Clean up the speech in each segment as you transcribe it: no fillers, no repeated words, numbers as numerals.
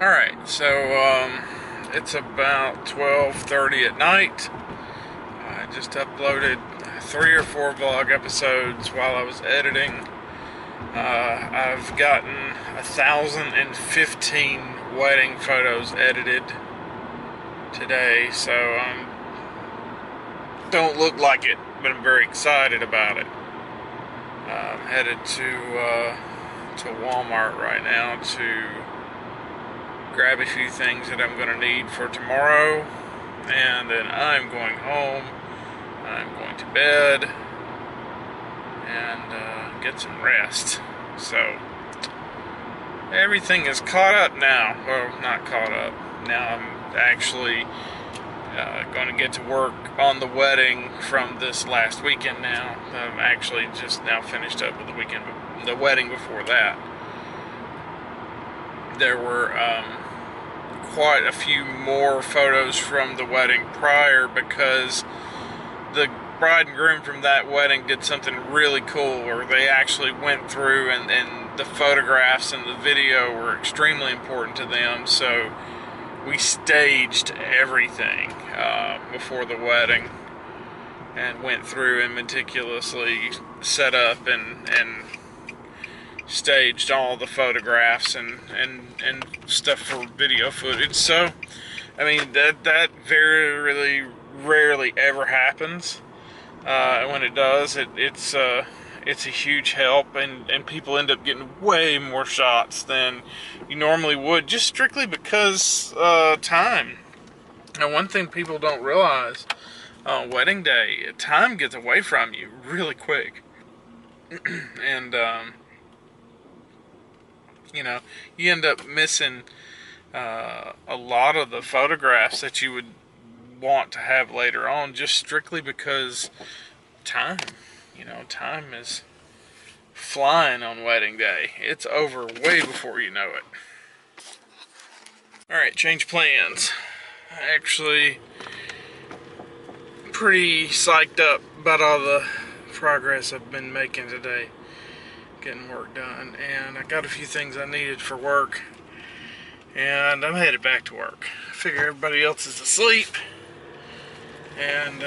Alright, so it's about 12:30 at night. I just uploaded 3 or 4 vlog episodes while I was editing. I've gotten 1,015 wedding photos edited today, so don't look like it, but I'm very excited about it. I'm headed to Walmart right now to grab a few things that I'm going to need for tomorrow, and then I'm going home. I'm going to bed and get some rest. So everything is caught up now. Well, not caught up. Now I'm actually going to get to work on the wedding from this last weekend now. I'm actually just now finished up with the wedding before that. There were quite a few more photos from the wedding prior because the bride and groom from that wedding did something really cool where they actually went through and the photographs and the video were extremely important to them, so we staged everything before the wedding and went through and meticulously set up and staged all the photographs and stuff for video footage. So I mean that very really rarely ever happens. When it does, it's a huge help, and people end up getting way more shots than you normally would, just strictly because time. And one thing people don't realize on wedding day, time gets away from you really quick, and you end up missing a lot of the photographs that you would want to have later on, just strictly because time. Time is flying on wedding day. It's over way before you know it. Alright, change plans. Actually, pretty psyched up about all the progress I've been making today, getting work done, and I got a few things I needed for work, and I'm headed back to work. I figure everybody else is asleep, and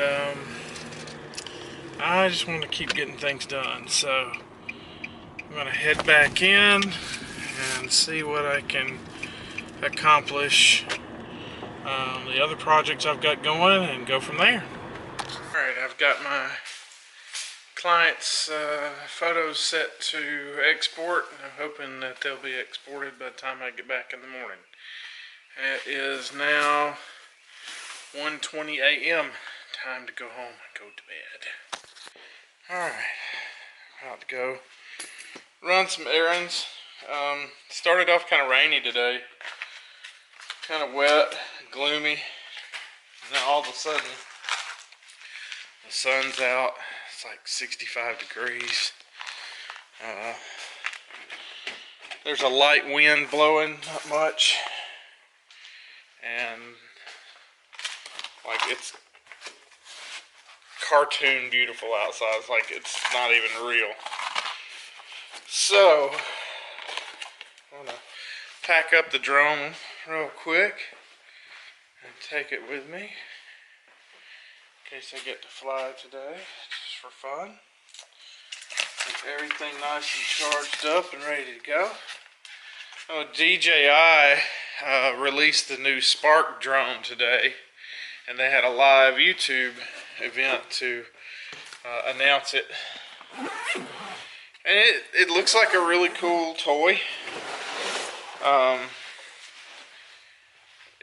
I just want to keep getting things done, so I'm going to head back in and see what I can accomplish, the other projects I've got going, and go from there. Alright, I've got my clients' photos set to export. I'm hoping that they'll be exported by the time I get back in the morning. It is now 1:20 a.m. Time to go home and go to bed. Alright, about to go run some errands. Started off kind of rainy today. Kind of wet, gloomy. And then all of a sudden, the sun's out. It's like 65 degrees. There's a light wind blowing, not much. And like it's cartoon beautiful outside. It's like it's not even real. So I'm gonna pack up the drone real quick and take it with me in case I get to fly today, just for fun. Get everything nice and charged up and ready to go. Oh, DJI released the new Spark drone today, and they had a live YouTube event to announce it. And it looks like a really cool toy.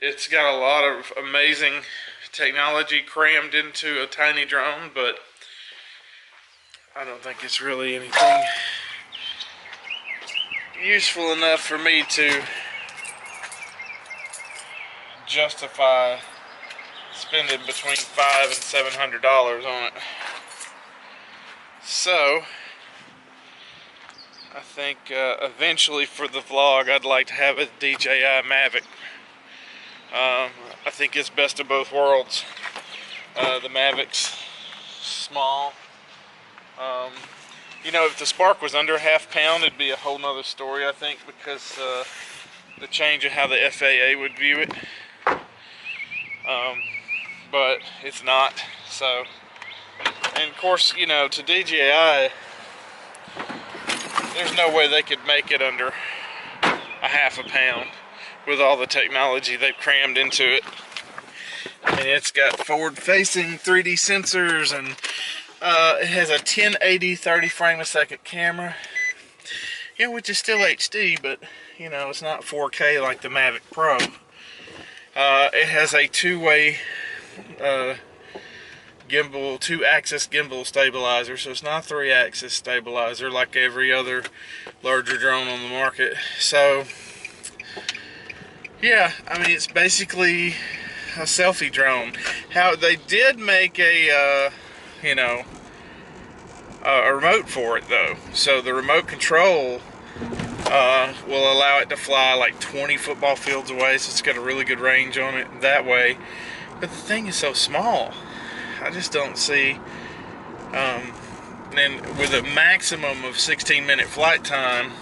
It's got a lot of amazing technology crammed into a tiny drone, but I don't think it's really anything useful enough for me to justify spending between $500 and $700 on it. So I think eventually for the vlog I'd like to have a DJI Mavic. I think it's best of both worlds. The Mavic's small. If the Spark was under ½ pound, it'd be a whole nother story, I think, because the change of how the FAA would view it, but it's not. So, and of course, you know, to DJI, there's no way they could make it under a half a pound with all the technology they've crammed into it. I mean, it's got forward-facing 3D sensors, and it has a 1080 30 frame a second camera. Yeah, which is still HD, but you know, it's not 4K like the Mavic Pro. It has a two-way gimbal, two-axis gimbal stabilizer, so it's not a three-axis stabilizer like every other larger drone on the market. So, yeah, I mean, it's basically a selfie drone. How they did make a, you know, a remote for it though. So the remote control will allow it to fly like 20 football fields away, so it's got a really good range on it that way. But the thing is so small, I just don't see, and with a maximum of 16-minute flight time,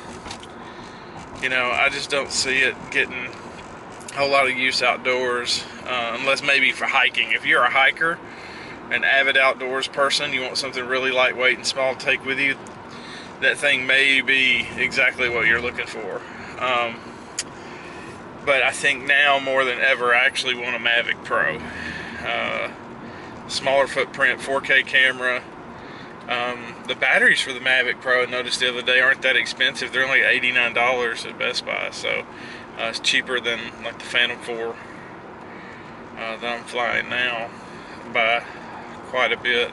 you know, I just don't see it getting a whole lot of use outdoors, unless maybe for hiking. If you're a hiker, an avid outdoors person, you want something really lightweight and small to take with you, that thing may be exactly what you're looking for. But I think now more than ever, I actually want a Mavic Pro. Smaller footprint, 4K camera. The batteries for the Mavic Pro, I noticed the other day, aren't that expensive. They're only $89 at Best Buy, so it's cheaper than like the Phantom 4 that I'm flying now by quite a bit.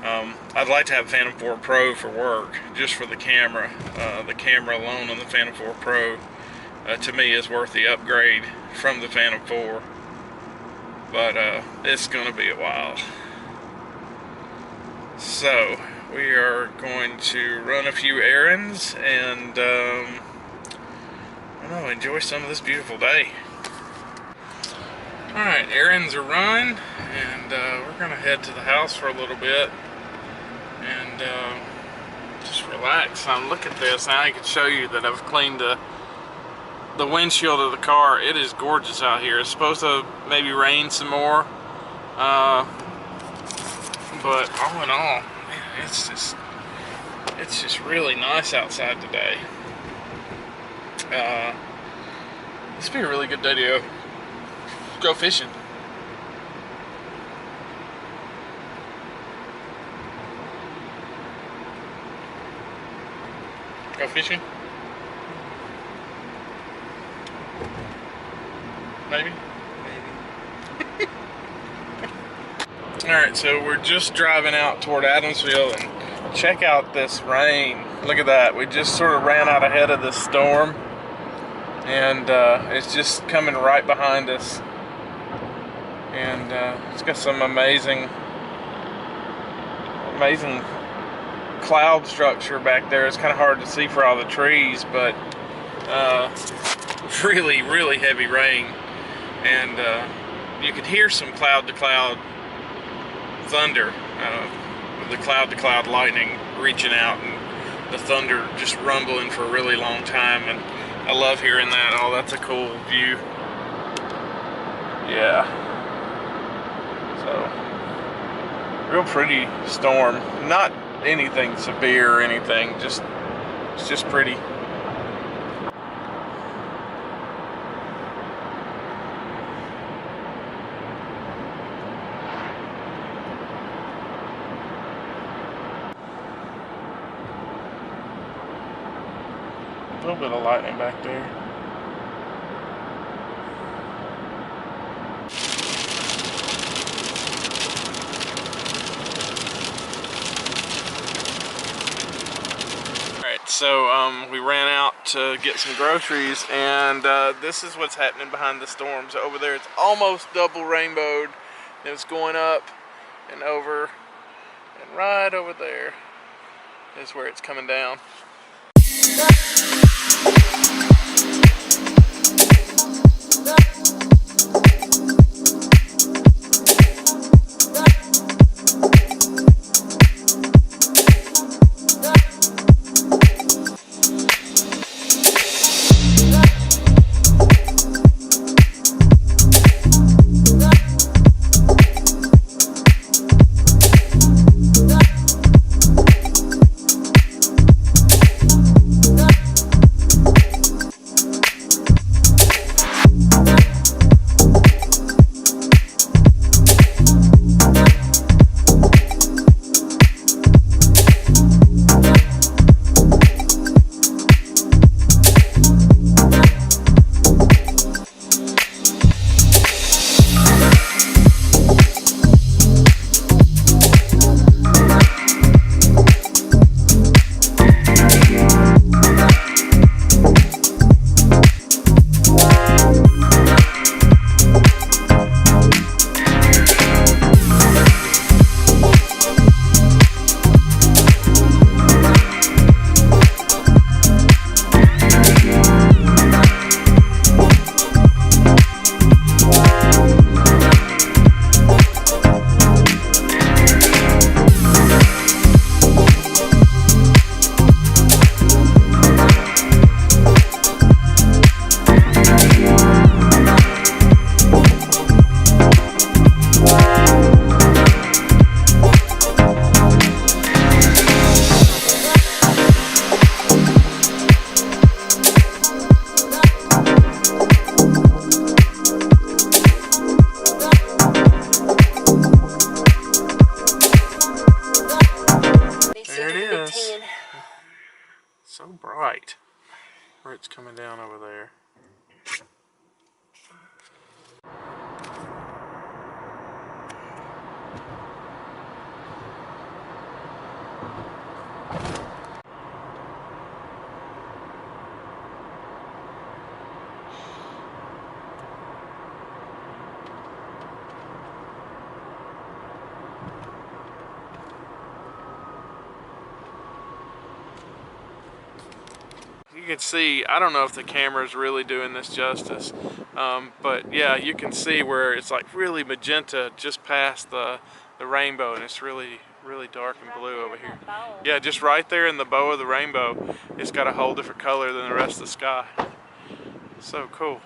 I'd like to have Phantom 4 Pro for work, just for the camera. The camera alone on the Phantom 4 Pro, to me, is worth the upgrade from the Phantom 4. But it's going to be a while. So, we are going to run a few errands and, I don't know, enjoy some of this beautiful day. Alright, errands are run, and we're going to head to the house for a little bit and just relax. Now look at this. Now I can show you that I've cleaned the windshield of the car. It is gorgeous out here. It's supposed to maybe rain some more, but all in all, man, it's just really nice outside today. This will be a really good day to go fishing. Go fishing? Maybe? Maybe. Alright, so we're just driving out toward Adamsville, and check out this rain. Look at that. We just sort of ran out ahead of this storm, and it's just coming right behind us. And it's got some amazing cloud structure back there. It's kind of hard to see for all the trees, but really, really heavy rain. And you could hear some cloud-to-cloud thunder, the cloud-to-cloud lightning reaching out, and the thunder just rumbling for a really long time. And I love hearing that. Oh, that's a cool view. Yeah. So, real pretty storm. Not anything severe or anything. It's just pretty. A little bit of lightning back there. Alright, so we ran out to get some groceries, and this is what's happening behind the storms. Over there it's almost double rainbowed. It's going up and over, and right over there is where it's coming down. it's coming down over there. You can see, I don't know if the camera is really doing this justice, but yeah, you can see where it's like really magenta just past the rainbow, and it's really dark and blue over here. Yeah, just right there in the bow of the rainbow, it's got a whole different color than the rest of the sky. So cool.